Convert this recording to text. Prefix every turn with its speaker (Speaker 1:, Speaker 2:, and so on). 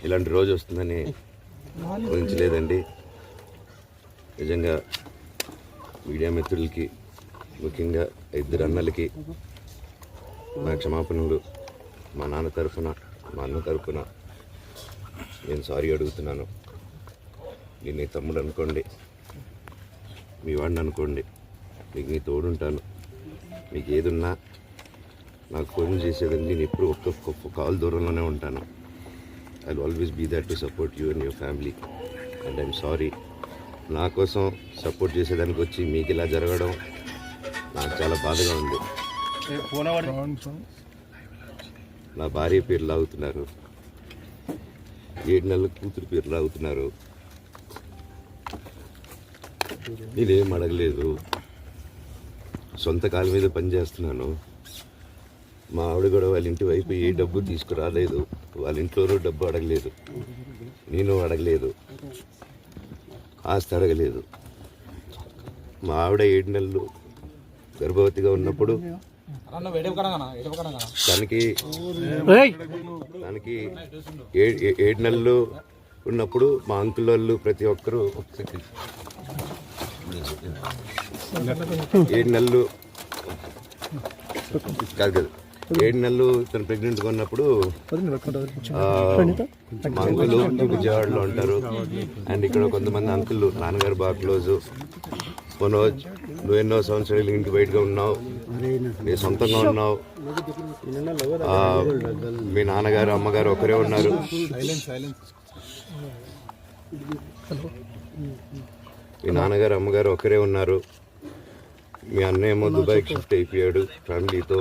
Speaker 1: ఇలాంటి రోజు వస్తుందని ఊహించలేదండి. నిజంగా మీడియా మిత్రులకి, ముఖ్యంగా ఇద్దరు అన్నలకి నా క్షమాపణలు. మా నాన్న తరఫున, మా అన్న తరఫున నేను సారీ అడుగుతున్నాను. నేను నీ తమ్ముడు అనుకోండి, మీ వాడిని అనుకోండి, మీకు నీ తోడుంటాను. మీకు ఏదున్నా నాకు ఫోన్ చేసేదండి. నేను ఎప్పుడు ఒక్క కాల్ దూరంలోనే ఉంటాను. I will always be there to support you and your family. And I'm sorry, నా కోసం సపోర్ట్ చేసేదానికి వచ్చి మీకు ఇలా జరగడం నాకు చాలా బాధగా ఉంది. నా భార్య పేరు లాగుతున్నారు, 7 నెలల కూతురు పేరు లాగుతున్నారు. నేనేం అడగలేదు, సొంత కాళ్ళ మీద పనిచేస్తున్నాను. మా ఆవిడ కూడా వాళ్ళ ఇంటి వైపు ఏ డబ్బు తీసుకురాలేదు, వాళ్ళ ఇంట్లోనూ డబ్బు అడగలేదు, నేను అడగలేదు, ఆస్తి అడగలేదు. మా ఆవిడ 7 నెలలు గర్భవతిగా ఉన్నప్పుడు తనకి 7 నెలలు ఉన్నప్పుడు మా అంకుల్ వాళ్ళు ప్రతి ఒక్కరూ 7 నెలలు కాదు 7 నెలలు తను ప్రెగ్నెంట్గా ఉన్నప్పుడు మా అంకుల్ విజయవాడలో ఉంటారు. అండ్ ఇక్కడ కొంతమంది అంకుల్ నాన్నగారు బాగా క్లోజు. మనోజ్, నువ్వు ఎన్నో సంవత్సరాలు ఇంటి బయటగా ఉన్నావు, నీ సొంతంగా ఉన్నావు. మీ నాన్నగారు అమ్మగారు ఒకరే ఉన్నారు. మీ నాన్నగారు అమ్మగారు ఒకరే ఉన్నారు. మీ అన్న ఏమో దుబాయ్కి షిఫ్ట్ అయిపోయాడు ఫ్యామిలీతో.